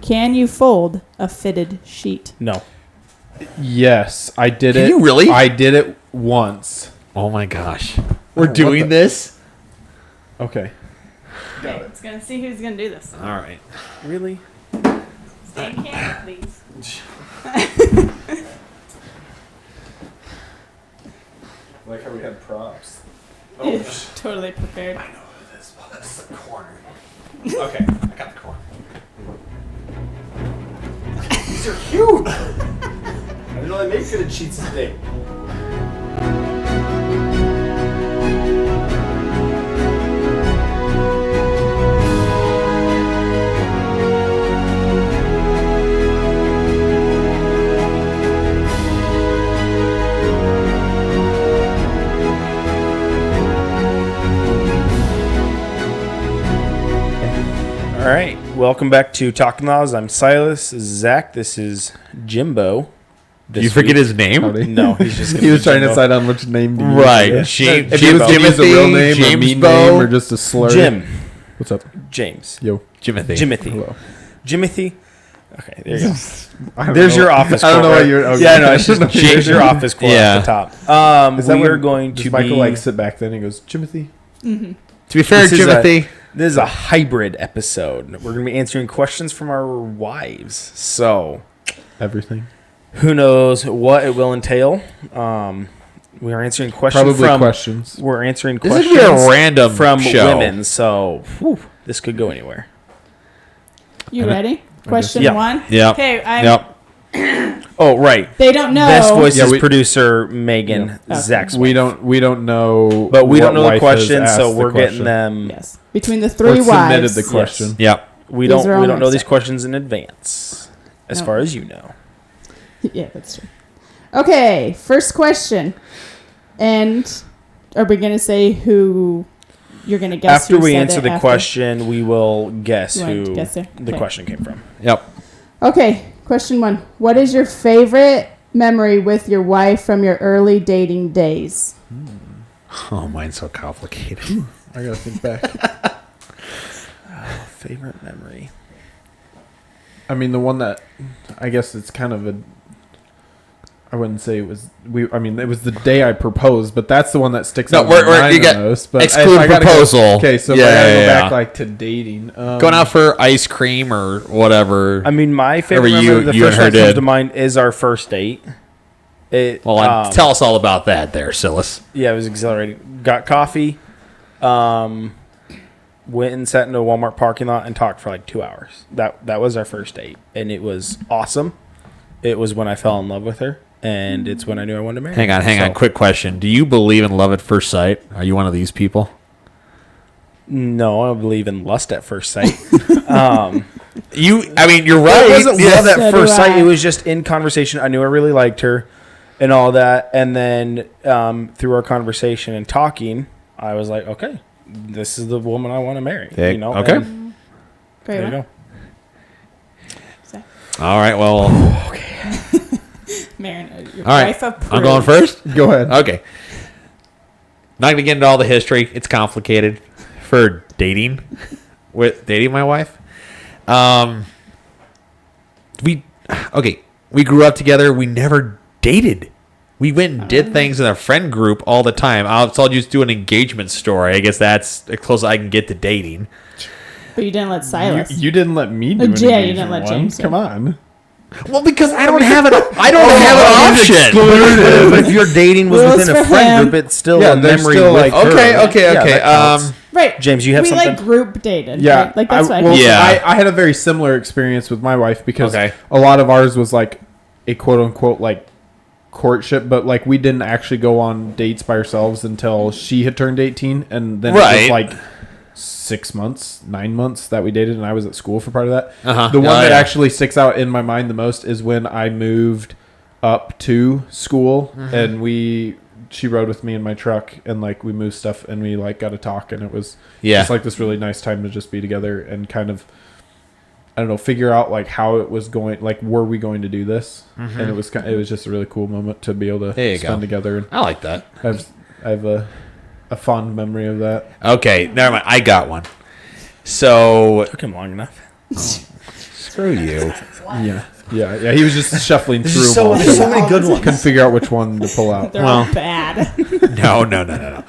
Can you fold a fitted sheet? No. Yes, I did it. Can you really? I did it once. Oh my gosh. We're doing this? Okay. Okay, it's gonna see who's gonna do this. All right. Really? Stay in camera, please. Like how we had props. Totally prepared. I know who this was. The corner. Okay, I got the corner. These are huge. I didn't know they make fitted sheets today. All right. Welcome back to Talking Laws. I'm Silas. This is Zach. This is Jimbo. Did you forget his name? Howdy. No, he's just He was trying to Jimbo. decide on which name to use. Right. Yeah. James, If he was going to use a real name, a James mean Bo. name, or just a slur. Jim. What's up? James. Yo. Jimothy. Jimothy. Hello. Jimothy. Okay, there you go. I don't There's know. your office I don't quote, know right? what you're... Okay. Yeah, no, it's just there's your office quote Yeah. at the top. Is that We when- are going does to Michael be... like sit back then and he goes, Timothy? To be fair, This is Jimothy. This is a hybrid episode. We're going to be answering questions from our wives. So, Everything. who knows what it will entail. We are answering questions Probably from... questions. We're answering This questions is gonna be a random from show. women. So, this could go anywhere. You ready? Question Yeah. one. Yep. Okay. Yep. Oh, right. They don't know. Best voice Yeah, is we- producer Megan, Yeah. Zach's We wife. don't know... But we what don't know the wife has questions, so asked the we're getting question. them. Yes. Between the Or three submitted wives. the question. Yep. We These don't are we on don't know our these side. questions in advance, as No. far as you know. Yeah, that's true. Okay, first question. And are we going to say who you're going to guess? After who we said answer it the after? question, we will guess You want who to guess there? the Okay. question came from. Yep. Okay, question one. What is your favorite memory with your wife from your early dating days? Oh, mine's so complicated. I gotta think back. Favorite memory. I mean, the one that... I guess it's kind of a... I wouldn't say it was... I mean, it was the day I proposed, but that's the one that sticks No, out in my mind you the got most. But exclude if I gotta proposal. okay, so if I gotta go back like to dating. Going out for ice cream or whatever. I mean, my favorite Whatever memory, the you first and her one that comes did. to mind is our first date. It, Well, tell us all about that there, Silas. Yeah, it was exhilarating. Got coffee, went and sat in a Walmart parking lot and talked for like 2 hours. That was our first date, and it was awesome. It was when I fell in love with her, and it's when I knew I wanted to marry her. Hang on. Quick question. Do you believe in love at first sight? Are you one of these people? No, I believe in lust at first sight. I mean, you're right. It wasn't love So at do first sight. I. It was just in conversation. I knew I really liked her and all that. And then through our conversation and talking, I was like, okay, this is the woman I want to marry. Okay. You know? Okay. And Great there you one. go. All right. Well, Marin, your all right. wife approved. I'm going first. Go ahead. Okay. Not gonna get into all the history. It's complicated for dating my wife. We grew up together. We never dated. We went and did things in a friend group all the time. I'll just do an engagement story. I guess that's as close as I can get to dating. But you didn't let Silas. You didn't let me do Oh, an yeah, you engagement didn't let one. James do Come it. on. Well, because I don't have an option. But if your dating was Rules within a for friend him. group, it's still Yeah, a there's memory still, with like, her. Okay. Yeah, that counts. Right. James, you have we something? like group dated. Yeah, Right? Like that's why. Yeah. I had a very similar experience with my wife because Okay. a lot of ours was like a quote unquote like courtship, but like we didn't actually go on dates by ourselves until she had turned 18, and then it Right. was like 9 months that we dated, and I was at school for part of that. Uh-huh. The one Oh, that yeah. actually sticks out in my mind the most is when I moved up to school, and she rode with me in my truck, and like we moved stuff, and we like got to talk, and it was just like this really nice time to just be together and kind of, I don't know, figure out like how it was going, like were we going to do this, and it was just a really cool moment to be able to There you spend go. together. And I like that. I have a fond memory of that. Okay, never mind. I got one. So Took him long enough. Screw you. Yeah. He was just shuffling through them all. There's so many good ones. Couldn't figure out which one to pull out. They're all bad. No.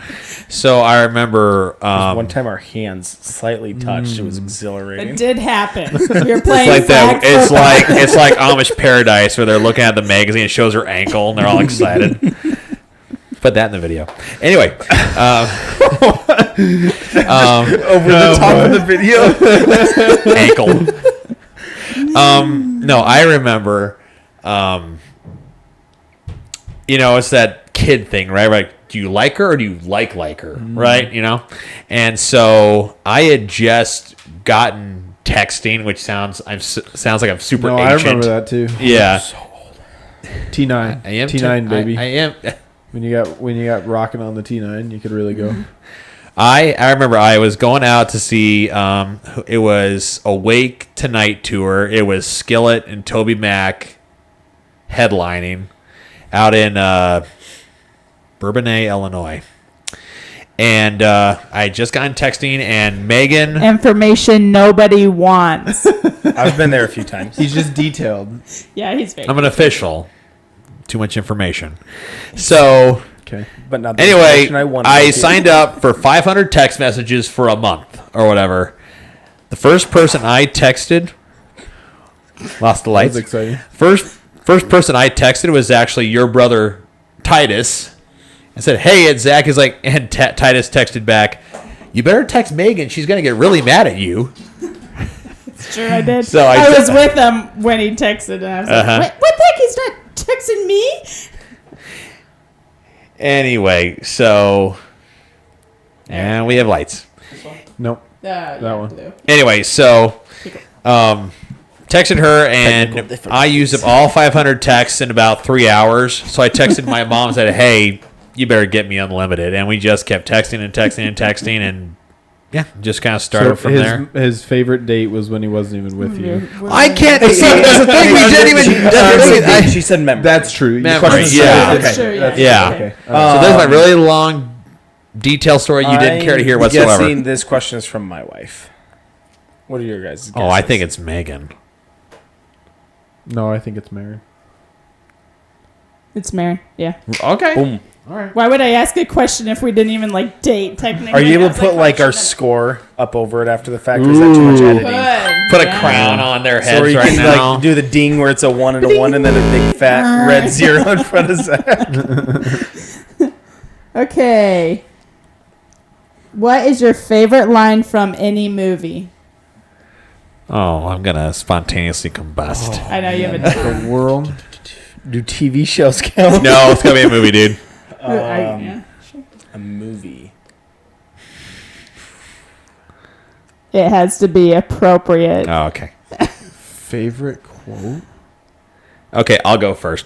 So I remember One time our hands slightly touched. It was It exhilarating. did happen. We were playing it's like that. flag football. It's like Amish Paradise where they're looking at the magazine. It shows her ankle and they're all excited. Put that in the video. Anyway, Over the top of the video. ankle. No, I remember. It's that kid thing, right? Like, do you like her or do you like her, right? And so I had just gotten texting, which sounds like I'm super No, ancient. I remember that too. Yeah, T9. I am T9, baby. I am. When you got rocking on the T9, you could really go. I remember I was going out to see. It was Awake Tonight tour. It was Skillet and Toby Mac headlining out in Bourbonnais, Illinois. And I had just gotten texting, and Megan. Information nobody wants. I've been there a few times. He's just detailed. Yeah, he's fake. I'm an official. Too much information. So Okay. But not the anyway, information I wanted I to signed up for 500 text messages for a month or whatever. The first person I texted lost the That lights. was exciting. First person I texted was actually your brother Titus. I said, "Hey, it's Zach." He's like, and Titus texted back, "You better text Megan. She's gonna get really mad at you." Sure, I did. So I was with him when he texted, and I was like, what the heck? He's not texting me? Anyway, so and we have lights. Nope. That one. Blue. Anyway, so texted her, and I used up all 500 texts in about 3 hours. So I texted my mom and said, "Hey, you better get me unlimited." And we just kept texting, and yeah, just kind of started from there. His favorite date was when he wasn't even with you. I can't. See, that's the thing. We didn't even. She said memory. That's true. Your Memory, question is- yeah. That's true, yeah. Yeah. Okay. So there's my really long, detailed story you didn't care to hear whatsoever. Guessing this question is from my wife. What are your guys' guesses? Oh, I think it's Megan. No, I think it's Mary. It's Mary. Yeah. Okay. Boom. Why would I ask a question if we didn't even date technically? Are you able to That's put like our question score up over it after the fact, or is that too much that- editing? Good. Put a Yeah. crown on their So heads you right can now. like do the ding where it's a 1 and a 1, and then a big fat red 0 in front of Zach. Okay. What is your favorite line from any movie? Oh, I'm gonna spontaneously combust. I know you haven't. The world. Do TV shows count? No, it's gonna be a movie, dude. Yeah. A movie. It has to be appropriate. Oh, okay. Favorite quote? Okay, I'll go first.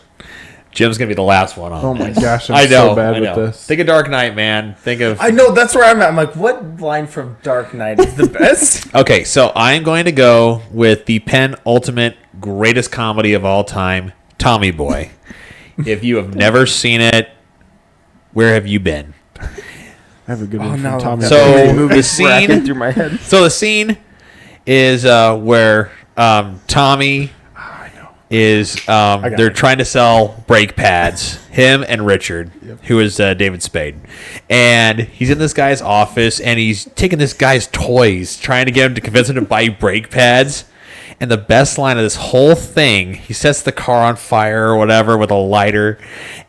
Jim's gonna be the last one on. Oh my this. gosh, I'm I know, so bad I know. with this. Think of Dark Knight, man. Think of. I know, that's where I'm at. I'm like, what line from Dark Knight is the best? Okay, so I'm going to go with the penultimate greatest comedy of all time, Tommy Boy. If you have never seen it, where have you been? I have a good one no. from Tommy. So the Racking scene, through my head. so the scene is where Tommy is they're trying to sell brake pads. Him and Richard, who is David Spade, and he's in this guy's office, and he's taking this guy's toys, trying to get him to convince him to buy brake pads. And the best line of this whole thing, he sets the car on fire or whatever with a lighter,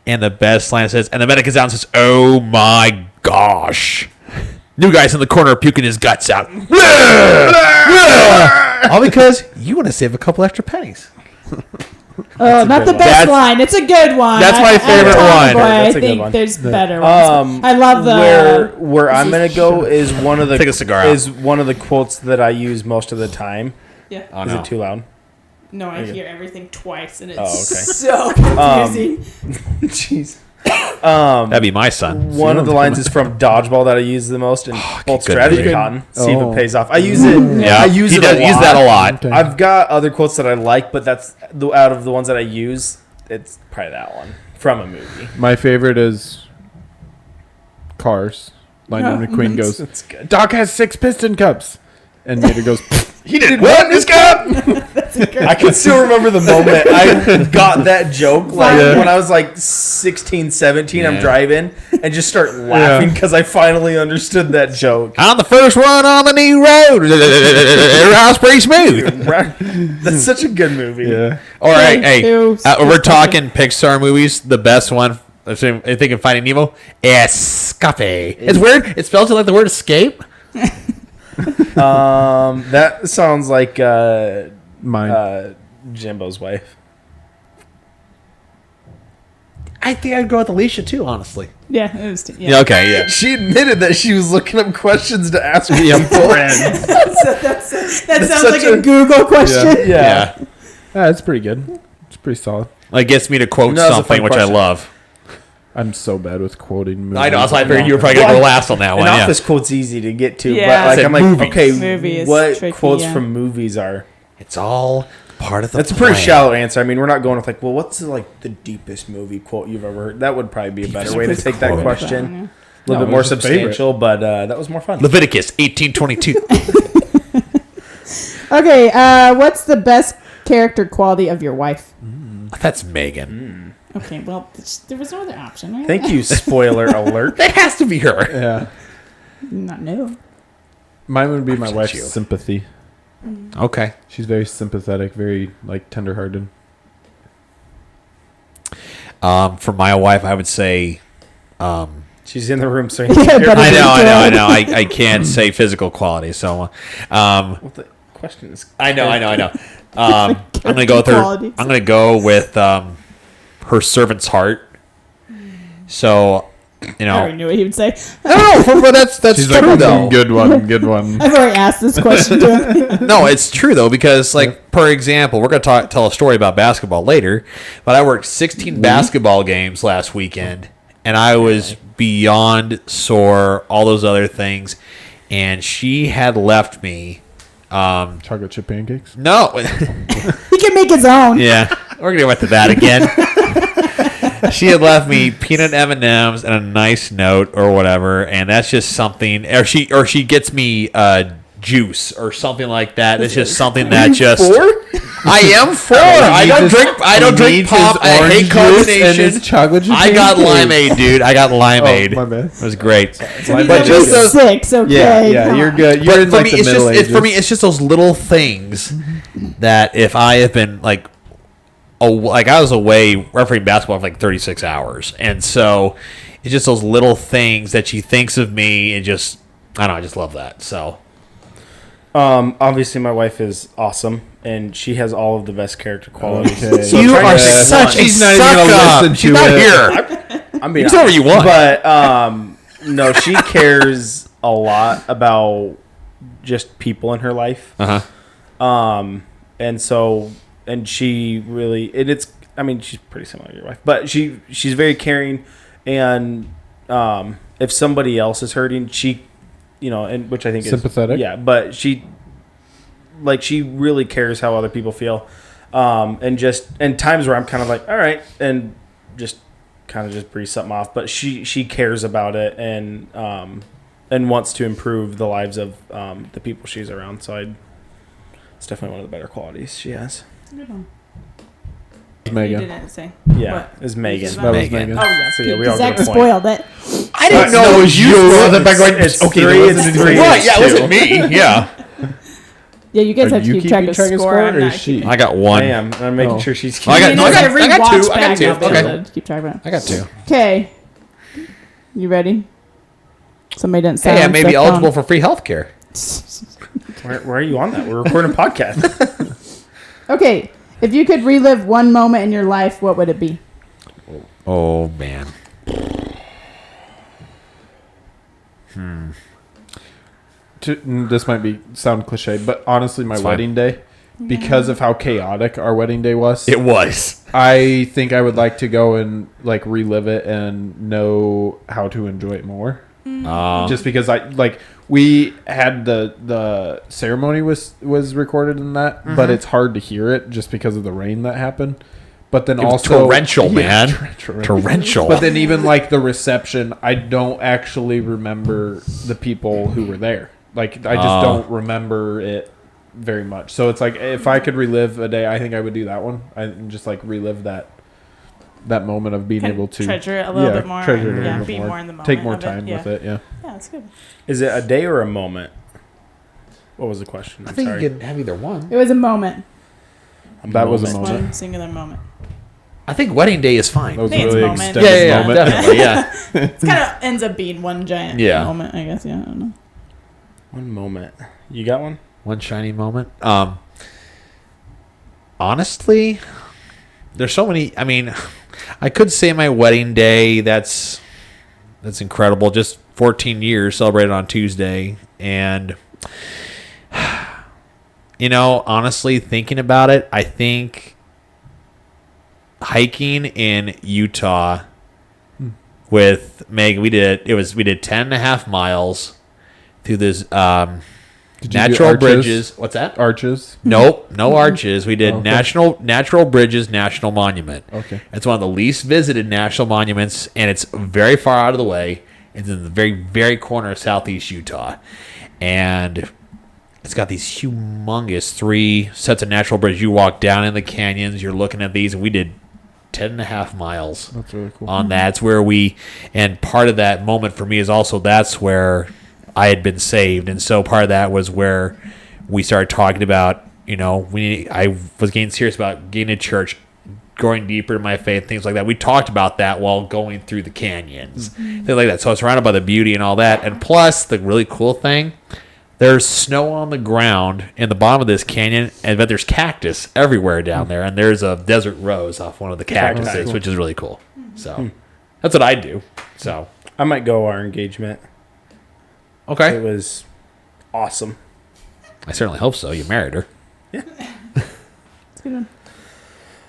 and the best line says, and the medic is out and says, "Oh my gosh." New guy's in the corner puking his guts out. All because you want to save a couple extra pennies. Oh, not the best line. It's a good one. That's my favorite one. That's I a good think one. there's better ones. I love the where I'm gonna go is one of the Take a cigar out. is one of the quotes that I use most of the time. Yeah. Oh, Is no. it too loud? No, I hear everything twice, and it's Oh, okay. so confusing. Jeez. That'd be my son. One of the lines is from Dodgeball that I use the most, and both good strategy movie. cotton. See if Oh. it pays off. I use it. Yeah, I use he it. does a use lot. that a lot. Okay. I've got other quotes that I like, but that's out of the ones that I use. It's probably that one from a movie. My favorite is Cars. Lightning McQueen goes, That's good. "Doc has 6 piston cups." And Mater goes, He didn't want this cup. I can still remember the moment I got that joke. Like when I was like 16, 17, I'm driving and just start laughing because I finally understood that joke. On the first one on the new road, house pretty smooth. That's such a good movie. Yeah. All right, hey, Two, we're talking Pixar movies. The best one, I think, in Finding Nemo, Escape. It's weird. It spells it like the word escape. That sounds like Mine. Jimbo's wife. I think I'd go with Alicia too, honestly. Yeah, it was. Yeah. Okay. Yeah. She admitted that she was looking up questions to ask me a friend. That sounds like a Google question. Yeah. Yeah, it's pretty good. It's pretty solid. Like gets me to quote No, it's a something fun which question. I love. I'm so bad with quoting movies. I know. So I figured you were probably gonna go last on that An one. Yeah. office quote's easy to get to, Yeah. but like Said I'm like, movies. okay, Movie is what tricky, quotes yeah. from movies are? It's all part of the. That's a pretty shallow answer. I mean, we're not going with like, well, what's like the deepest movie quote you've ever heard? That would probably be a better way to take that quote. question. A Yeah. little No, bit more what's your favorite? substantial, but that was more fun. Leviticus 18:22. Okay, what's the best character quality of your wife? That's Megan. Okay, well, there was no other option, right? Thank you, spoiler alert. That has to be her. Yeah. Not no. Mine would be my I've wife's sent you. sympathy. Okay. She's very sympathetic, very like tenderhearted. For my wife, I would say. She's in the room, so Yeah, but I know. I can't say physical quality, so. Well, the question is, I know. I'm gonna go with her. Qualities. I'm gonna go with her servant's heart. So, I already knew what he would say. No, but that's She's true like, though. good one. I've already asked this question to him. No, it's true though because, like, for example, we're gonna tell a story about basketball later, but I worked 16 basketball games last weekend, and I was beyond sore. All those other things, and she had left me. Chocolate chip pancakes. No, He can make his own. yeah, we're gonna get to that again. She had left me peanut M&Ms and a nice note or whatever, and that's just something. Or she gets me juice or something like that. It's just something that just. I am 4. I don't drink pop. I hate carbonation. Chocolate chip I got pancakes. limeade, dude. I got limeade. Oh, my bad. It was great. But But just just 6, okay. Yeah, come you're on. good. You're But in for like me, the it's middle just ages. for me, it's just those little things that if I have been like. Oh, like I was away refereeing basketball for like 36 hours, and so it's just those little things that she thinks of me, and just I don't know, I just love that. So obviously, my wife is awesome, and she has all of the best character qualities. Okay. So you trying are to- such a She's not even gonna suck-up. listen She's to not it. here. I mean, You can say whatever you want. But no, she cares a lot about just people in her life. And so, and she really, and it's, I mean, she's pretty similar to your wife, but she's very caring, and if somebody else is hurting, she, you know, and which I think Sympathetic? is, yeah, but she really cares how other people feel, and times where I'm kind of like, all right, and just kind of just breeze something off, but she cares about it, and wants to improve the lives of the people she's around. So it's definitely one of the better qualities she has. Good one. You Megan. didn't say. Yeah, What? is Megan. That That was Megan. Megan. Oh, yeah. So, yeah, we all Zach get a point. spoiled it. I didn't know it was you. It's Okay, three, it it's wasn't three, Right, it's yeah, it wasn't two. me. Yeah, Yeah, you guys Are have to you keep track keeping of track of score. score, I'm or not is she? keeping- I got I one. am. I'm making sure she's. I got- You no, just I gotta got rewatch two. I got back, two. I'll be able Okay. to keep track of it. I got 2. Okay. You ready? Somebody didn't Hey, I silence may their be eligible phone. for free health care. Where are you on that? We're recording a podcast. Okay. If you could relive one moment in your life, what would it be? Oh man. This might sound cliche, but honestly, my It's fine. wedding day, because of how chaotic our wedding day was, It was. I think I would like to go and like relive it and know how to enjoy it more. Just because we had the ceremony was recorded in that, but it's hard to hear it just because of the rain that happened. But then It was also torrential, Yeah, man. torrential. Torrential. But then even like the reception, I don't actually remember the people who were there. Like I just don't remember it very much. So it's like if I could relive a day, I think I would do that one. I just like relive that moment of being Kind of able to treasure it a little bit more. treasure it a and, little bit be more. more in the moment. Take more of time with it. Yeah. Yeah, that's good. Is it a day or a moment? What was the question? I I'm think sorry. you can have either one. It was a moment. That was a Just moment. one singular moment. I think wedding day is fine. That was I think a it's really moment. extended Yeah, moment. definitely. Yeah. It kind of ends up being one giant Yeah. moment, I guess. Yeah, I don't know. One moment. You got one? One shiny moment. Honestly, there's so many. I mean, I could say my wedding day. That's incredible. Just 14 years celebrated on Tuesday, and honestly, thinking about it, I think hiking in Utah with Meg, we did 10.5 miles through this Did you do natural arches? bridges. What's that? Arches. Nope, no arches. We did Okay. natural bridges national monument. Okay. It's one of the least visited national monuments, and it's very far out of the way. It's in the very, very corner of southeast Utah, and it's got these humongous 3 sets of natural bridges. You walk down in the canyons. You're looking at these, and we did 10.5 miles That's really cool. on that. It's where and part of that moment for me is also that's where I had been saved, and so part of that was where we started talking about, I was getting serious about getting to church, going deeper in my faith, things like that. We talked about that while going through the canyons, things like that. So I was surrounded by the beauty and all that, and plus the really cool thing, there's snow on the ground in the bottom of this canyon, but there's cactus everywhere down there, and there's a desert rose off one of the cactuses, cool. which is really cool. So that's what I do. So I might go our engagement. It okay, was awesome. I certainly hope so. You married her. It's a good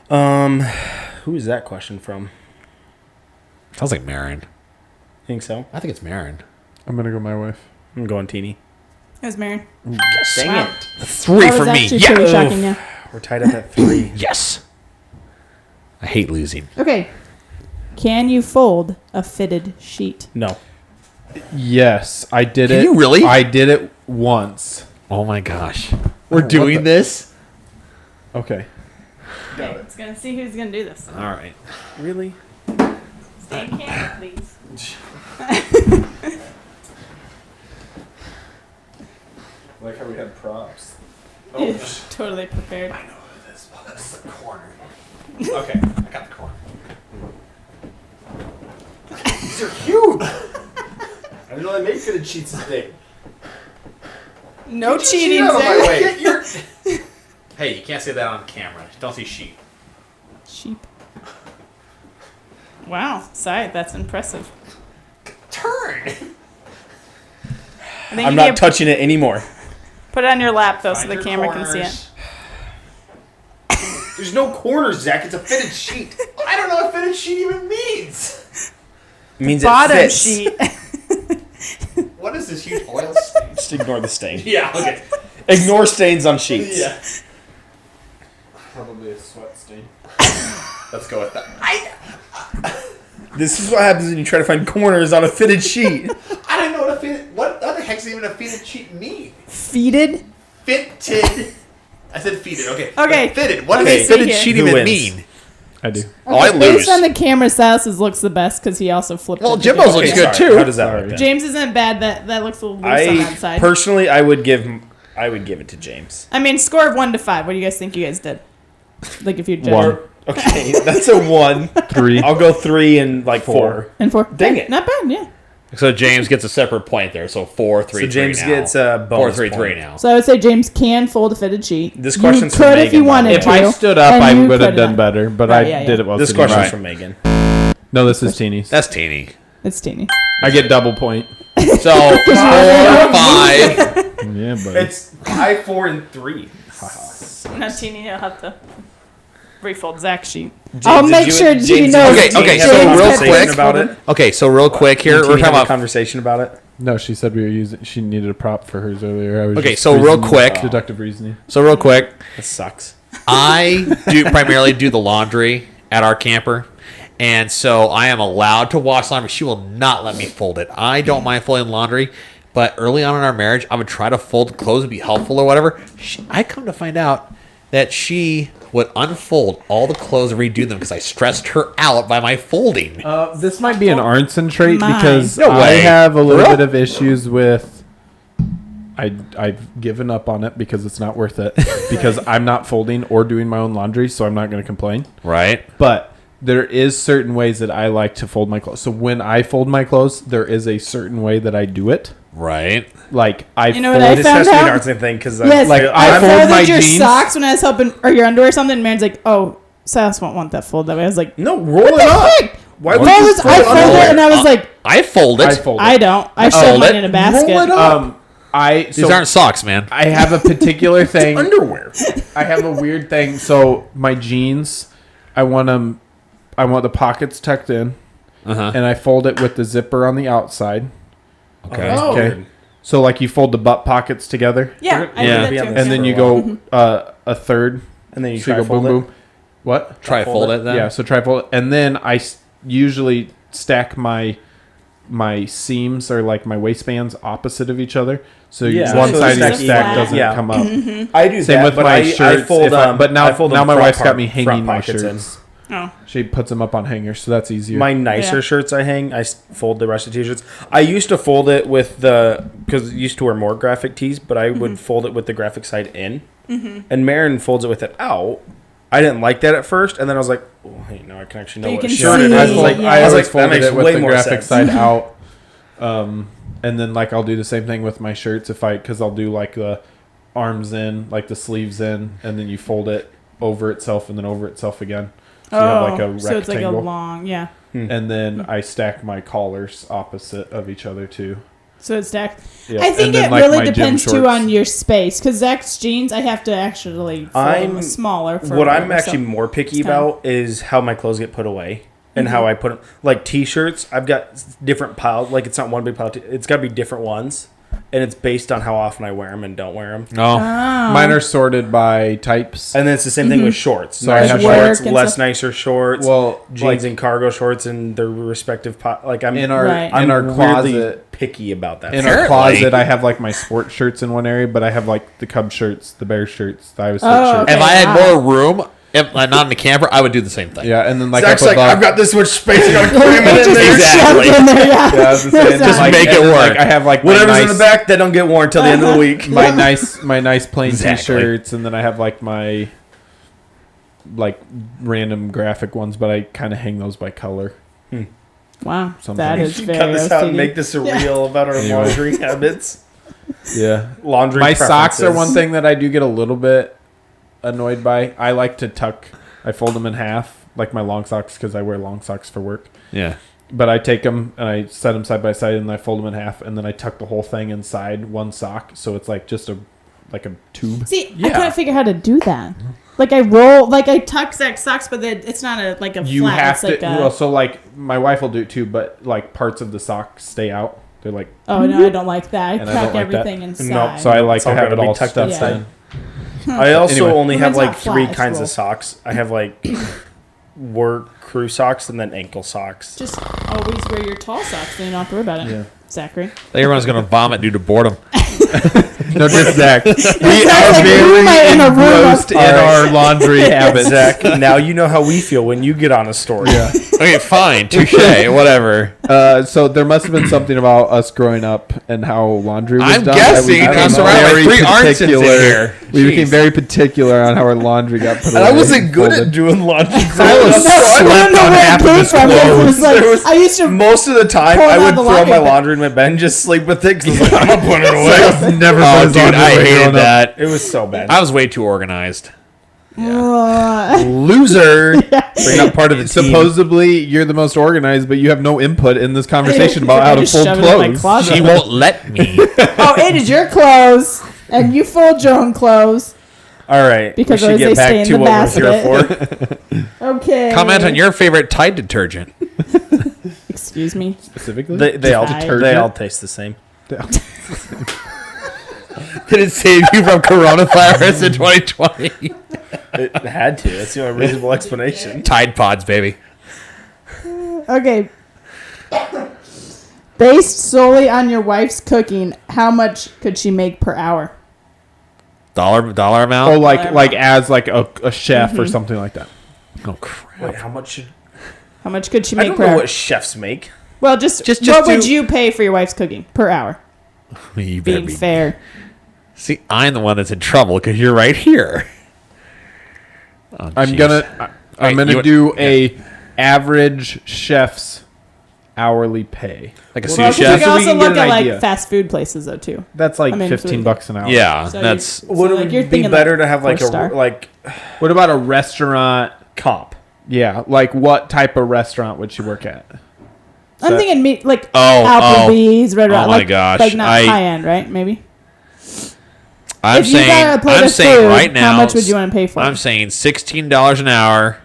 one. Who is that question from? Sounds like Marin. Think so? I think it's Marin. I'm gonna go my wife. I'm going teeny. It was Mary. Dang Wow. it. 3 That for was me. actually Yeah. pretty shocking, yeah. We're tied up at 3. Yes. I hate losing. Okay. Can you fold a fitted sheet? No. Yes, I did Can it. you really? I did it once. Oh my gosh. We're what doing the- this? Okay. Okay, let's gonna see who's gonna do this. All right. Really? Stay in camera, please. Like how we had props. Totally prepared. This is the corner. Okay, I got the corner. These are huge. I didn't know they made fitted sheets today. No cheating, sir. Hey, you can't say that on camera. Don't say sheep. Sheep. Wow, sorry, that's impressive. Turn. I think I'm you not need to touching it anymore. put it on your lap though, so Find the your camera can see it. corners. There's no corners, Zach. It's a fitted sheet. I don't know what fitted sheet even means. It means Bottom it fits. sheet. What is this huge oil stain? Just ignore the stain. Yeah, okay. Ignore stains on sheets. Yeah. Probably a sweat stain. Let's go with that. This is what happens when you try to find corners on a fitted sheet. I don't know what the heck's even a fitted sheet mean? Feeted? Fitted. I said fitted. Okay. Okay. But fitted. What Okay, does see fitted here. sheet Who even wins? mean? I do. Oh, I lose. Based on the camera, Silas's looks the best because he also flipped Well, it. Jimbo's looks good sorry. too. How does that Sorry. work? then? James isn't bad. That looks a little loose on that side. Personally, I would give it to James. I mean, score of 1 to 5. What do you guys think you guys did? Like if you judge. 1. Okay, that's a 1. 3. I'll go 3 and like 4. And 4. Dang it. Not bad, yeah. So James gets a separate point there. So 4, 3, So 3 James now. gets a 4, bonus 3, 3 point. now. So I would say James can fold a fitted sheet. This question's you could from if you Megan, by the wanted way. If to. I stood up, and I you would have could done not. better, but Right, I yeah, did yeah. it while This sitting question's right. from Megan. No, this is Teeny's. That's teeny. It's teeny. I get double point. So 4, 5. Yeah, buddy. It's 5, 4, and 3. Now teeny, you'll have to refold Zach's sheet. James, I'll did make you- sure James, Judy did knows. you Okay, and Teeny so have a real conversation quick- about it. Okay, so real quick here, Did we're Teeny have talking a about. conversation about it. No, she said we were using. She needed a prop for hers earlier. I was Okay, just so real reasoning- quick- deductive reasoning. So real quick, That sucks. I do primarily do the laundry at our camper, and so I am allowed to wash laundry. She will not let me fold it. I don't mind folding laundry, But early on in our marriage, I would try to fold clothes and be helpful or whatever. I come to find out that she would unfold all the clothes and redo them because I stressed her out by my folding. This might be an Arnson trait Mine. because No I way. have a little For real? bit of issues with. I've given up on it because it's not worth it. Because I'm not folding or doing my own laundry, so I'm not going to complain. Right? But there is certain ways that I like to fold my clothes. So when I fold my clothes, there is a certain way that I do it. Right. Like I You know what fold. I This found has to be an out? arts thing because Yes, like, I I fold my folded your jeans. socks when I was helping, or your underwear or something. And Marin's like, "Oh, Silas won't want that fold that way." I was like, no, roll it up. Why would you I just folded fold it? and I was like, I fold it. I fold it. I don't. I shove fold mine it. in a basket. Roll it up. These aren't socks, man. I have a particular thing. Underwear. I have a weird thing. So my jeans, I want them. I want the pockets tucked in, and I fold it with the zipper on the outside. Okay. Oh. Okay. So like you fold the butt pockets together, Yeah, I Yeah. did that too. and then you go a third, And then you so try you to go fold boom it. boom. What? Try Fold fold it. it then. Yeah. So try fold it, and then usually stack my seams or like my waistbands opposite of each other. So Yeah. one So side of your stack stack flat. doesn't Yeah. come up. I do Same that, with but my I shirts. fold, but I fold now them my front wife's got part- me hanging front my pockets in. shirts. Oh. She puts them up on hangers, so that's easier. My nicer Yeah. shirts I hang, fold the rest of the t-shirts. I used to fold it with because I used to wear more graphic tees, but I would fold it with the graphic side in. And Marin folds it with it out. I didn't like that at first, and then I was like, oh, hey, now I can actually know You what can shirt it see, is. I, yeah. fold, Yeah. I I was always like, that folded makes it with way the more graphic sense. side out. And then like I'll do the same thing with my shirts because I'll do like the arms in, like the sleeves in, and then you fold it over itself and then over itself again. So you have like a rectangle. so it's like a long, yeah. And then I stack my collars opposite of each other too. So it's stacked. Yeah. I think And then, it like, really my gym depends too shorts. on your space. Because Zach's jeans, I have to actually fold them I'm- smaller. For What I'm whatever, actually so- more picky it's time. about is how my clothes get put away and how I put them. Like t-shirts, I've got different piles. Like it's not one big pile. It's got to be different ones, and it's based on how often I wear them and don't wear them. No. Mine are sorted by types. And then it's the same thing with shorts. So I Nicer have, shorts, Work and less stuff. nicer shorts. Well, jeans like and cargo shorts and their respective like I'm in our Right. I'm in our really closet. picky about that. In stuff. our Apparently. closet, I have like my sports shirts in one area, but I have like the Cub shirts, the Bear shirts, the Iowa State Oh, shirts. okay. If I had wow. more room, if I'm not in the camper, I would do the same thing. Yeah, and then like Zach's I like, put I've got this much space. I gotta cram it in Just there. Exactly. shoved in there, yeah. yeah, I was just saying, Just like, make it and then, work. Like, I have like my Whatever's nice, in the back, that don't get worn till the end of the week. my nice plain Exactly. t-shirts, and then I have like my like random graphic ones, but I kind of hang those by color. Wow, Sometimes. that We is should very cut this out and OCD. make this a reel about our Anyway. laundry habits. Yeah, Laundry my socks are preferences. one thing that I do get a little bit annoyed by. I like to tuck. I fold them in half, like my long socks, because I wear long socks for work. Yeah. But I take them and I set them side by side, and I fold them in half, and then I tuck the whole thing inside one sock, so it's like just a tube. See, I Yeah. couldn't figure how to do that. Like I roll, like I tuck Zach's socks, but then it's not a You flat. have it's to. like a, Well, so like my wife will do it too, but like parts of the sock stay out. They're like oh no, I don't like that. I And I tuck don't like that. everything inside. Nope. so. I like It's to all have gotta it be all tucked stuffed inside. in. I also Anyway. only have Mine's like not three flat, kinds it's of socks. I have like work crew socks and then ankle socks. Just always wear your tall socks, then you don't have to worry about it. Yeah. Zachary. Everyone's going to vomit due to boredom. No, just Zach. We Zach's are like, very who am I in a room engrossed of- in our laundry habits. Zach, now you know how we feel when you get on a story. Yeah. Okay, fine. Touche. Whatever. So there must have been something about us growing up and how laundry was I'm done. guessing. that we I'm became surrounded by very three Arnsons in particular. here. We became Jeez. very particular on how our laundry got put And away. I wasn't good folded. at doing laundry. Silas No, I slept don't know on where half it of came his from. It clothes. was like, There was- I used to. Most of the time, Pull I out would the throw laundry my bin. laundry in my bed and just sleep with it because I was like, I'm not putting it away. Silas never put Oh, his dude, laundry I away hated growing up. that. It was so bad. I was way too organized. Loser. You're not part of the team. Supposedly, you're the most organized, but you have no input in this conversation about how to Just fold shove it in my clothes. closet. She won't let me. Oh, it is your clothes, and you fold your own clothes. All right. Because we should always get they stay back in to the what we're here for. Okay. Comment on your favorite Tide detergent. Excuse me. Specifically, They all Detergent. taste the same. Did it save you from coronavirus in 2020? It had to. That's the only reasonable explanation. Tide Pods, baby. Okay. Based solely on your wife's cooking, how much could she make per hour? Dollar amount? Oh, like as like a chef or something like that. Oh, crap. Wait, how much? How much could she I make don't per know hour? what chefs make. Well, just what would you pay for your wife's cooking per hour? You better Being be fair. See, I'm the one that's in trouble because you're right here. Oh, I'm jeez. gonna do a average chef's hourly pay. like a Well, sous you chef. can So we also can get look an at idea. like fast food places though too. That's like I mean, $15 an hour. Yeah, So that's Would like, you're it be thinking better like to have like 4-star. a like What about a restaurant? comp? Yeah, like what type of restaurant would she work at? I'm thinking meat like Oh, Applebee's, Red oh Rock. my like, gosh, like not high end, right? Maybe. I'm if you got a plate of saying food, right now. how much would you want to pay for? I'm saying $16 an hour.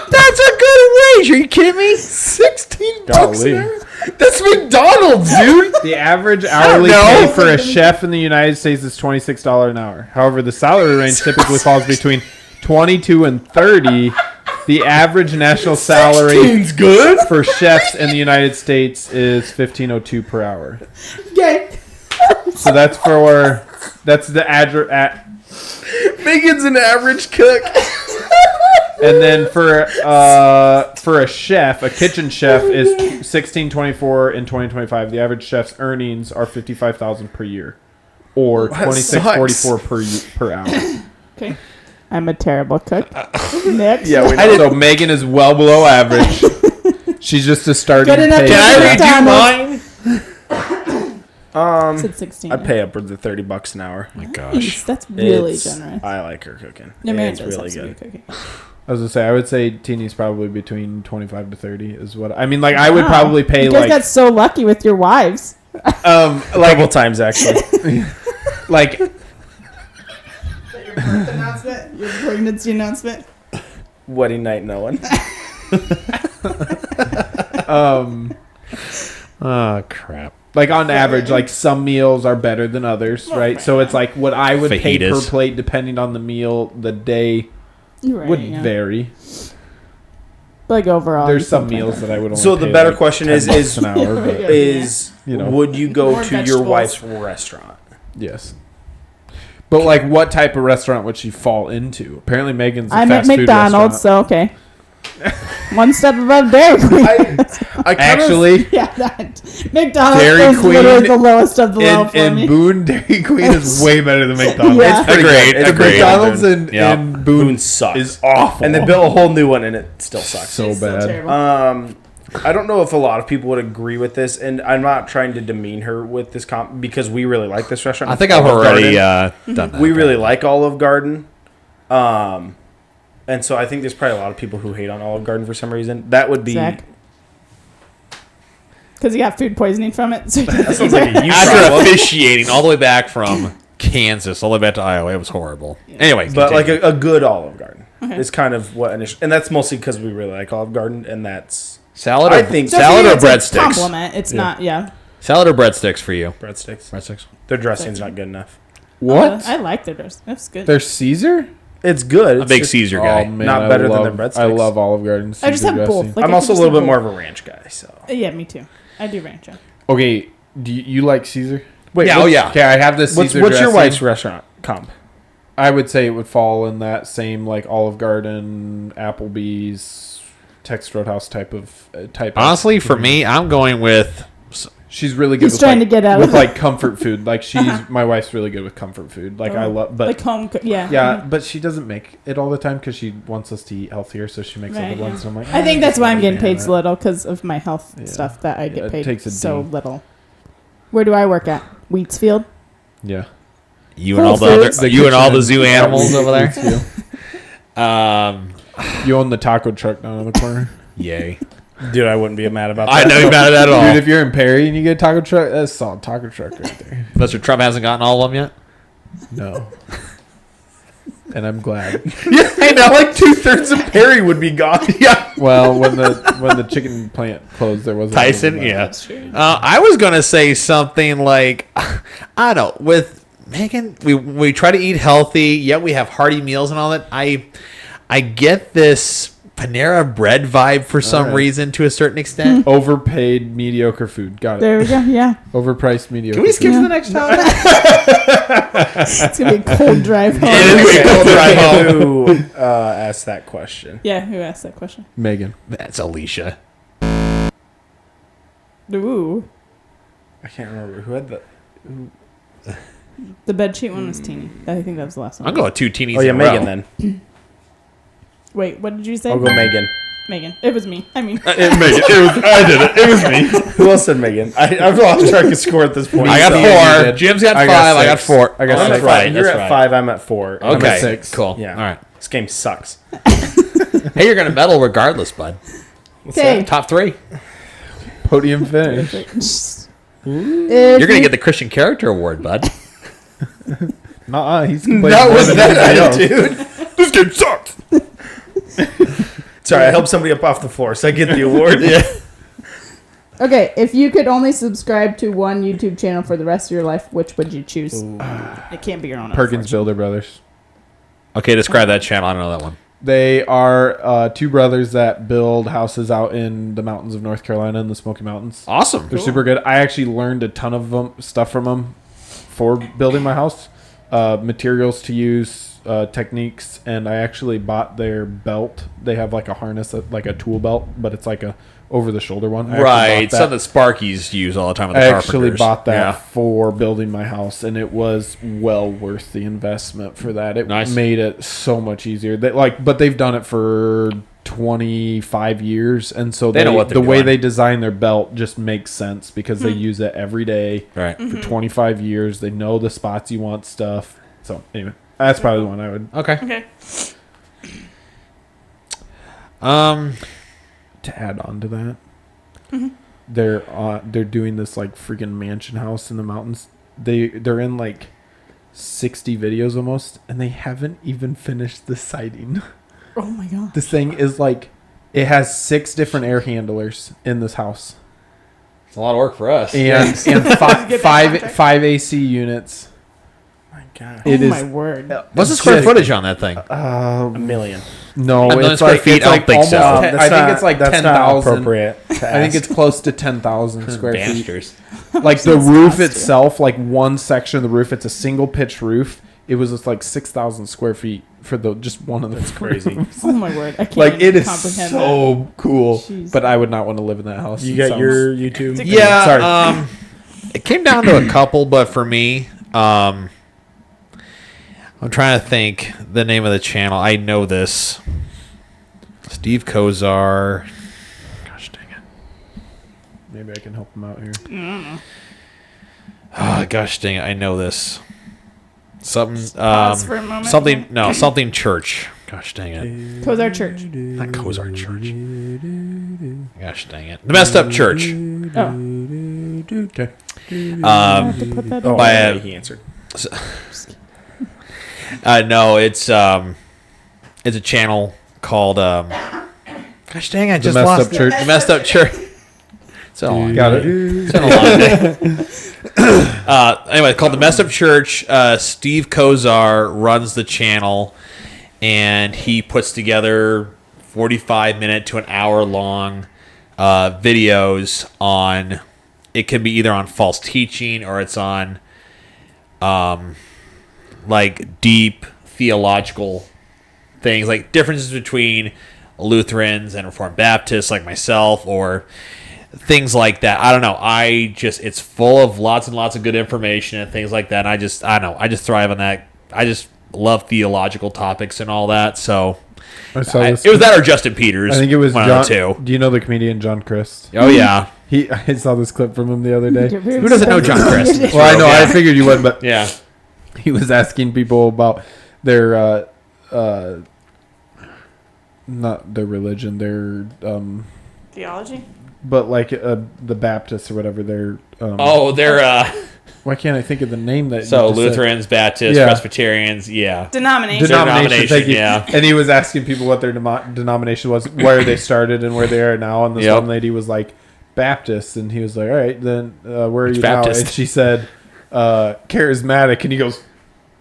That's a good wage. Are you kidding me? $16 Golly. an hour? That's McDonald's, dude. The average hourly know. pay for a chef in the United States is $26 an hour. However, the salary range typically falls between 22 and 30. The average national salary 16's good. for chefs in the United States is $15.02 per hour. Okay. So that's the address. Megan's an average cook. And then for a chef, a kitchen chef is $16.24 in 2025. The average chef's earnings are $55,000 per year, or That $26.44 per hour. Okay. I'm a terrible cook. Next. Yeah, we know. So Megan is well below average. She's just a starting Good enough pay. to Can I McDonald's. redo mine? I said 16. I'd pay upwards of $30 an hour. Oh my Nice. gosh. That's really It's- generous. I like her cooking. No, man, It's really good. Cooking. I was gonna say I would say Teeny's probably between 25 to 30 is what I mean. Like I would Wow. probably pay You guys like got so lucky with your wives. A couple times actually. like Your birth announcement, your pregnancy announcement. Wedding night, no one. Oh, crap. like on average, like some meals are better than others, right? So it's like what I would pay per Fajitas. plate depending on the meal, the day Right, would yeah. vary. Like overall. There's you some can meals that I would only So the pay, better like, question is $10 an hour, but is You know. would you go More to your vegetables. wife's restaurant? yes. But like, what type of restaurant would she fall into? Apparently, Megan's a I'm at fast food McDonald's, restaurant. so okay. One step above Dairy Queen. I kind Actually, Yeah, that McDonald's Dairy is Queen literally the lowest of the low for in me. Boone, Dairy Queen is way better than McDonald's. Yeah. It's pretty Agreed, good. agreed. McDonald's in, Yep. in Boone, Boone sucks. is awful. and they built a whole new one and it still sucks. so It's still bad. terrible. I don't know if a lot of people would agree with this, and I'm not trying to demean her with this comp because we really like this restaurant. I think I've Olive already Garden. done that. We really like Olive Garden, and so I think there's probably a lot of people who hate on Olive Garden for some reason. That would be Zach? Because he got food poisoning from it. So that sounds like a you After problem. officiating all the way back from Kansas, all the way back to Iowa, it was horrible. Anyway, But like continue. a good Olive Garden is kind of what initially, and that's mostly because we really like Olive Garden, and that's salad or, I think- So salad for or you, it's a breadsticks? compliment. It's not, yeah. Salad or breadsticks for you? breadsticks. Breadsticks. Their dressing's not good enough. What? I like their dress. That's good. There's Caesar? It's good. A It's big just- Caesar guy. Oh, man, Not I better than love, the breadsticks. I love Olive Garden. I just Caesar have both. dressing. Like, I'm I also a could little just bit have more of a ranch guy, so. Yeah, me too. I do ranch. Yeah. Okay, do you like Caesar? Wait, Yeah, oh yeah. Okay, I have this What's Caesar your dressing. wife's restaurant comp? I would say it would fall in that same like Olive Garden, Applebee's, Texas Roadhouse type of Honestly, for me, I'm going with. she's really good. He's with, trying like, to get out with of it. like comfort food. Like my wife's really good with comfort food. Like I love, but like home, yeah. yeah, but she doesn't make it all the time because she wants us to eat healthier. So she makes Right, it yeah. once. And I'm like, I think that's why I'm getting paid Yeah. so little because of my health Yeah. stuff that I Yeah, get it paid takes a so ding. little. Where do I work at? Wheatsfield. Yeah. You and all the Whole other, Foods. you and all the kitchen zoo and- animals over there. Yeah. You own the taco truck down on the corner. Yay! Dude, I wouldn't be mad about that. I know you about it at all. Dude, if you're in Perry and you get a taco truck, that's a solid taco truck right there. Mr. Trump hasn't gotten all of them yet. No. And I'm glad. Yeah, I know. Like 2/3 of Perry would be gone. Yeah. Well, when the chicken plant closed, there wasn't Tyson, any of that. yeah. That's true. I was gonna say something like, I don't know. With Megan, we try to eat healthy, yet we have hearty meals and all that. I get this Panera Bread vibe for some reason to a certain extent. Overpaid, mediocre food. Got it. There we go. Yeah. Overpriced, mediocre. Can we skip Yeah. to the next topic? It's going to be a cold drive home. It is a cold drive home. Who asked that question? Yeah, who asked that question? Megan. That's Alicia. Ooh. I can't remember who had the. The bedsheet one was Teeny. I think that was the last one. I'm going 2 teenies. Oh yeah, in a Megan. row. Then Wait, what did you say? I'll go Megan. Megan. It was me. I mean, I did it. It was me. Who else said Megan? I've lost track of score at this point. I got Me and you 4. did. Jim's got 5. I got I got 6. 4. I got I'm at 6. five. Right, You're that's at right. 5. I'm at 4. I'm Okay, at 6. cool. Yeah. All right. This game sucks. Hey, you're gonna medal regardless, bud. okay. Top 3. Podium finish. You're gonna get the Christian Character Award, bud. Nuh-uh. He's complaining Not more with than that anybody else. attitude. This game sucks. Sorry, I helped somebody up off the floor, so I get the award. Yeah. Okay, if you could only subscribe to one YouTube channel for the rest of your life, which would you choose? It can't be your own. Perkins Builder Brothers. Okay, describe that channel. I don't know that one. They are 2 brothers that build houses out in the mountains of North Carolina in the Smoky Mountains. Awesome. They're super good. I actually learned a ton of stuff from them for building my house. Materials to use, techniques, and I actually bought their belt. They have like a harness, like a tool belt, but it's like a over-the-shoulder one. I Right, something Sparkies use all the time with the I carpenters. actually bought that Yeah. for building my house, and it was well worth the investment for that. It Nice. made it so much easier. But they've done it for 25 years, and so They know what they're the way doing. they design their belt just makes sense because they use it every day Right. for 25 years. They know the spots you want stuff. So anyway, that's probably the one I would Okay. Okay. to add on to that. They're doing this like freaking mansion house in the mountains. They're in like 60 videos almost, and they haven't even finished the siding. Oh my god. This thing is like, it has 6 different air handlers in this house, It's a lot of work for us. and five AC units. My God. It oh is my word. What's the square footage on that thing? A million. No, A million it's square like feet? it's I don't like think so. almost That's I think not- it's like that's not 10,000. appropriate to I think ask. it's close to 10,000 square feet. Banisters. Like the Sounds roof nasty. itself, like one section of the roof, it's a single pitch roof. It was just like 6,000 square feet for the just one of the. That's crazy. Oh my word. I can't Like it is comprehend so cool, Jeez. but I would not want to live in that house. You It got sounds- your YouTube? Yeah. Sorry. It came down to a couple, but for me, I'm trying to think the name of the channel. I know this. Steve Kozar. Gosh dang it. Maybe I can help him out here. Oh, gosh dang it. I know this. Something. Pause for a moment. Something. No, something church. Gosh dang it. Kozar Church. Not Kozar Church. Gosh dang it. The Messed Up Church. Oh. Okay. I have to put that Oh, in. By yeah, a- he answered. No, it's a channel called gosh dang, I just Messed lost Up Church. The Messed Up Church. It's a long Got day. it. It's been a long day. Anyway, called The Messed Up Church. Steve Kozar runs the channel, and he puts together 45-minute to an hour long videos on. It can be either on false teaching or it's on like deep theological things, like differences between Lutherans and Reformed Baptists like myself, or things like that. I don't know. It's full of lots and lots of good information and things like that. And I don't know. I just thrive on that. I just love theological topics and all that. So I saw it this. was that or Justin Peters. I think it was one John. of the two. Do you know the comedian John Christ? Oh yeah. I saw this clip from him the other day. Who doesn't know John Christ? Well, I know. Yeah. I figured you would, but Yeah. he was asking people about their not their religion, their Theology? but like the Baptists or whatever. They're They're why can't I think of the name that? so you just said? Lutherans, Baptists, Yeah. Presbyterians. Yeah. Denomination. Denomination. Thank you. yeah. And he was asking people what their denomination was, where they started, and where they are now. And this Yep. one lady was like Baptist, and he was like, "All right, then where are Which you Baptist? now?" And she said, "Charismatic." And he goes,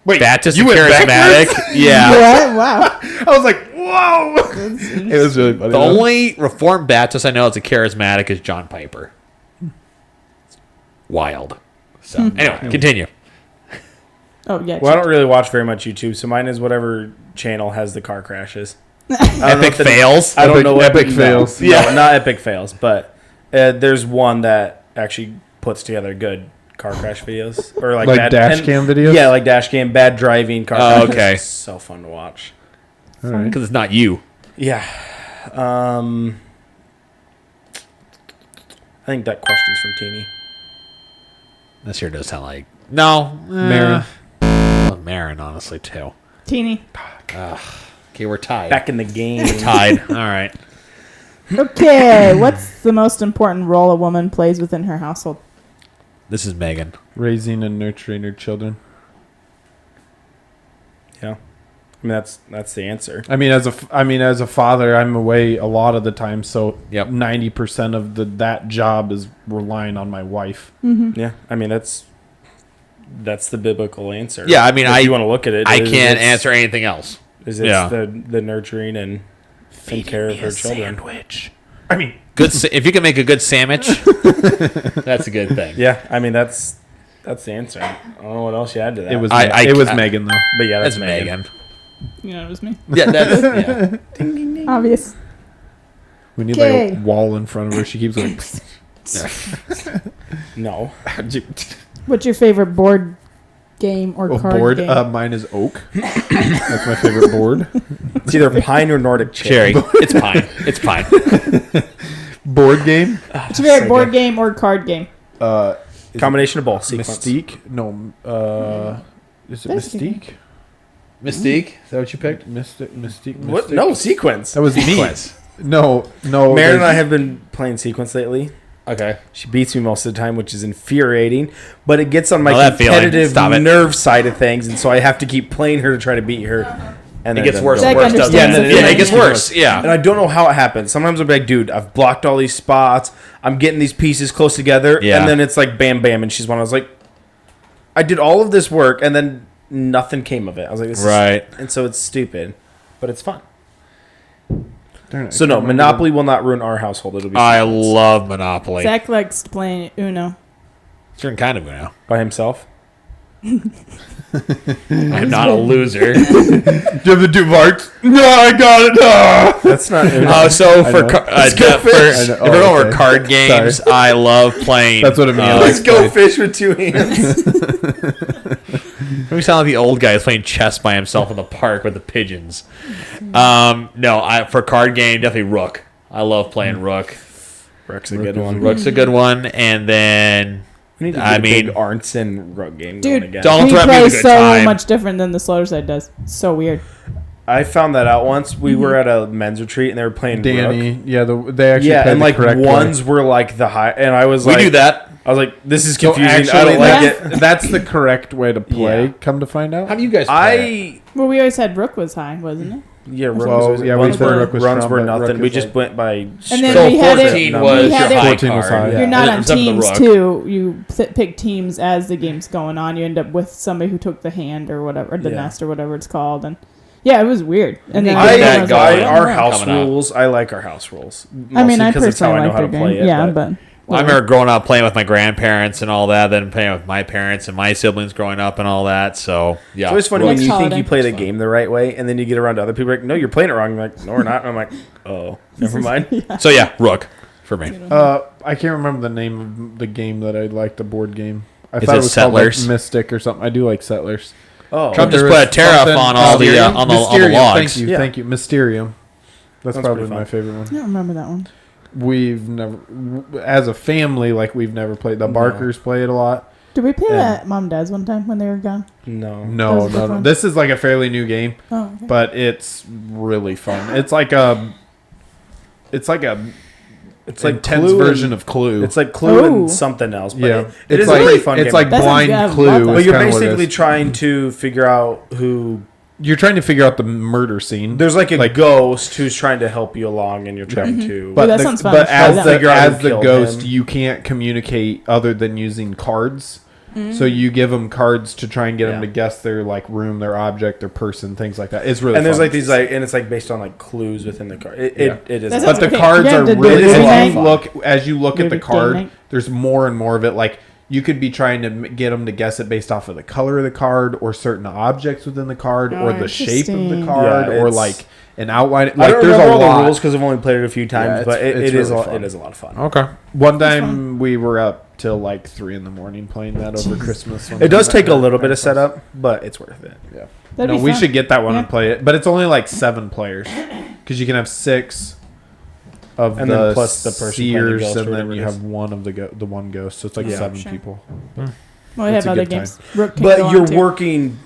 "Wait, Baptist you and went charismatic. backwards?" Yeah. What? Wow. I was like, "What?" whoa. It was really funny. The only Reformed Baptist I know that's a charismatic is John Piper. Wild. So anyway, continue. Oh yeah. Well, I don't really watch very much YouTube, so mine is whatever channel has the car crashes. Epic fails. I don't know what Epic fails. No, not epic fails, but there's one that actually puts together good car crash videos or like bad, dash cam videos. Yeah, like dash cam, bad driving, car crashes. Okay. It's so fun to watch. All right. Because it's not you. Yeah. I think that question's from Teeny. This here does sound like Marin. Marin, honestly, too. Teeny. Okay, we're tied. Back in the game. Tied. All right. Okay, what's the most important role a woman plays within her household? This is Megan. Raising and nurturing her children. Yeah. I mean, that's the answer. I mean, as a father, I'm away a lot of the time, so Yep. 90% of that job is relying on my wife. Yeah. I mean, that's the biblical answer. Yeah, I mean, if you want to look at it. I can't answer anything else. It's Yeah. the nurturing and care of her children. Sandwich. I mean, if you can make a good sandwich, that's a good thing. Yeah, I mean that's the answer. I don't know what else you add to that. It was I- Megan though. but yeah, That's that's Megan. Megan. Yeah, it was me. Yeah, that's yeah. Obvious. We need Okay. like a wall in front of her. She keeps going. No, What's your favorite board game or card board. game? Mine is oak. That's my favorite board. it's either pine or Nordic Cherry. cherry. It's pine. It's pine. Board game. What's your favorite board game or card game? Is Combination of both. Sequence. Mystique. No. Is it That's a good Mystique? Mystique. Is that what you picked? Mystique. What? Mystique? No, sequence. That was me. Sequence. No. Marin and I have been playing sequence lately. Okay. She beats me most of the time, which is infuriating. But it gets on my Oh, that feeling. competitive Stop it. nerve side of things, and so I have to keep playing her to try to beat her. And It then gets worse Zach and worse, doesn't understands it? the Yeah, feeling. it gets worse. And Yeah. I don't know how it happens. Sometimes I'm like, dude, I've blocked all these spots. I'm getting these pieces close together. Yeah. And then it's like bam, bam. And she's one. I was like, I did all of this work, and then nothing came of it. I was like, this Right. and so it's stupid, but it's fun. Darn it, So I no, can't remember Monopoly will not ruin our household. It'll be I sequence. love Monopoly. Zach likes playing Uno. Certain kind of Uno. By himself. I'm not a loser. Do you have the two parts? No, I got it. No. That's not. Oh, so I for know. if I know. we're going Oh, over okay. card games, I love playing. That's what it means. Let's go fish with two hands. We sound like the old guy who's playing chess by himself in the park with the pigeons. No, for card game, definitely Rook. I love playing Rook. Rook's a good one. Rook's a good one, and then We need to I get a big mean- Arnson Rook game Dude, going again. Don't we threaten me play with a good so time. much different than the slower side does. So weird. I found that out once. We were at a men's retreat and they were playing Danny. Rook. Yeah, they actually Yeah, played and the like correct ones way. were like the high, and I was we like, do that. I was like, this is So confusing. I actually, don't like that's- it. that's the correct way to play. Yeah. Come to find out. How do you guys play? Well, we always had Rook was high, wasn't it? Rook Well, was, yeah, we runs said were, Rook was runs strong, were but nothing. Rook We is just like- went by. And straight then So we had it- 14 numbers. was we your had it- high 14 was card. high, yeah. You're not on Except for the teams Rook. too. You pick teams as the game's going on. You end up with somebody who took the hand or whatever, or the Yeah. nest or whatever it's called, and yeah, it was weird. And then I- everyone was like, guy- our "Oh, house Coming up. rules. I like our house rules. I mean, I because it's how personally I know like how the to play game. it. Yeah, but but I remember growing up playing with my grandparents and all that, then playing with my parents and my siblings growing up and all that. So yeah, it's always funny when Next you holiday. think you play the It's fun. game the right way, and then you get around to other people like, no, you're playing it wrong. You're like, no, we're not. And I'm like, oh, never mind. So yeah, Rook for me. I can't remember the name of the game that I liked. The board game. I Is thought it it was called like Settlers? Mystic or something. I do like Settlers. Oh, Trump just There put a was tariff something- on all the Mysterium? on the Mysterium, logs. Thank you, Mysterium. That's Sounds probably pretty my fun. favorite one. I don't remember that one. We've never, as a family, like we've never played. The Barkers play it a lot. Did we play Yeah. that at Mom and Dad's one time when they were gone? no. That No, was a good no. one. This is like a fairly new game, Oh, okay. but it's really fun. It's like a It's like intense Clue version and- of Clue. It's like Clue Oh. and something else. But yeah, it it's is like a pretty fun it's game. like That sounds blind good. I love Clue. that. is But you're kinda what it basically is. trying to figure out who. You're trying to figure out the murder scene. There's like a ghost who's trying to help you along, and you're trying to. But that sounds fun. But Try as that. the Figure out who as the killed ghost, him. you can't communicate other than using cards. So you give them cards to try and get them Yeah. to guess their like room, their object, their person, things like that. It's really And there's fun. like these like, and it's like based on like clues within the card. It is. That a sounds But lot. the okay. cards Yeah, are the really movie as night. you look at the Movie card. night. There's more and more of it. Like you could be trying to get them to guess it based off of the color of the card, or certain objects within the card, Oh, or the shape of the interesting. card, Yeah, or it's- like an outline. I Like don't there's remember a all lot. the rules because I've only played it a few times, Yeah, but it's it is really a, fun. it is a lot of fun. Okay. One time we were up till like 3 a.m. playing that over Christmas. It does take a little bit of setup, but it's worth it. Yeah. That'd No, be we fun. should get that one Yeah. and play it, but it's only like 7 players because you can have 6 of And the then plus the person playing the seers, ghost or and then whatever you it is. have one of the one ghost. So it's like Yeah. 7 Sure. people. Well, we It's have a other good time. games. Rook can But go you're on too. working.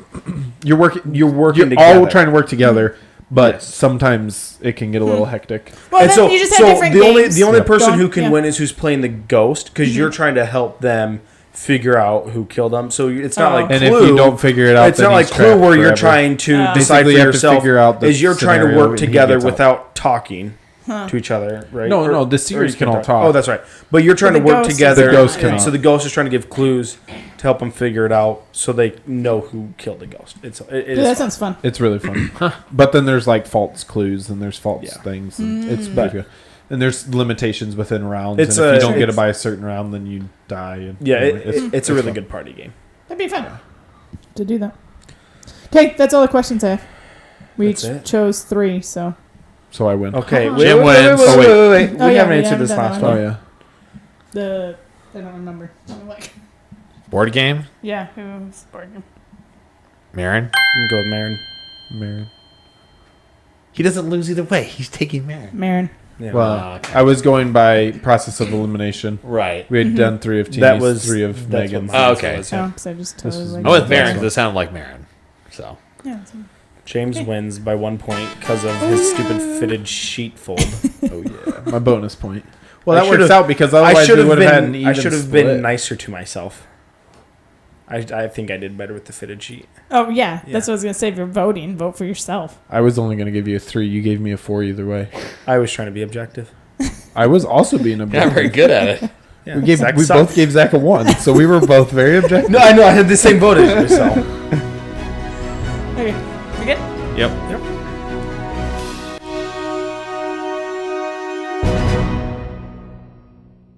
You're working. You're working You're all together. trying to work together, but Yes. sometimes it can get a little hectic. Well, And then so, you just so have different the only games. the only Yep. person Going- who can yeah. win is who's playing the ghost because you're trying to help them figure out who killed them. So it's not Oh. like And Clue. if you don't figure it out, It's then not like he's Clue trapped where you're forever. trying to Oh. decide Basically, for you have to yourself. figure out the Is you're trying to scenario work and he together gets out. without talking to each other, right? No, Or- no, the or seers you can all talk. Oh, that's right. But you're trying But to the work ghost is together. The ghost and can so the ghost is trying to give clues to help them figure it out, so they know who killed the ghost. It Dude, is that fun. sounds fun. It's really fun. But then there's like false clues and there's false Yeah. things. And it's Mm. pretty good. And there's limitations within rounds. It's And if a- you don't get it's- it by a certain round, then you die. And Yeah, anyway, it's a really fun. good party game. That'd be fun to do that. Okay, that's all the questions I have. We That's each it? chose 3, so So I win. Okay, Uh-huh. wait, Jim wait, wait, wins. wait, Oh, wait, wait. wait, wait. Oh, We yeah, haven't we answered haven't this done last that one. Oh, yeah. I don't remember. Like, Board game. yeah, who's board game? Marin. I'm gonna go with Marin. Marin. He doesn't lose either way. He's taking Marin. Marin. Yeah. Well, okay. I was going by process of elimination. Right. We had done 3 of Teeny's, that was 3 of that's Megan's. what mine Oh, okay. was, Oh, yeah. because I just This totally is like I'm with Yeah. Marin because it sounded like Marin. So Yeah, it's- James wins by 1 point because of his stupid fitted sheet fold. Oh, yeah. My bonus point. Well, I that works should've- out because I otherwise should we have would have had an been. even I should have split. been nicer to myself. I think I did better with the fitted sheet. Oh, yeah, Yeah. that's what I was going to say. If you're voting, vote for yourself. I was only going to give you a 3. You gave me a 4 either way. I was trying to be objective. I was also being you're not objective. very good at it. Yeah, We Zach both sucked. gave Zach a 1, so we were both very objective. No, I know. I had the same vote as you. So. Okay, we good? Yep. Yep.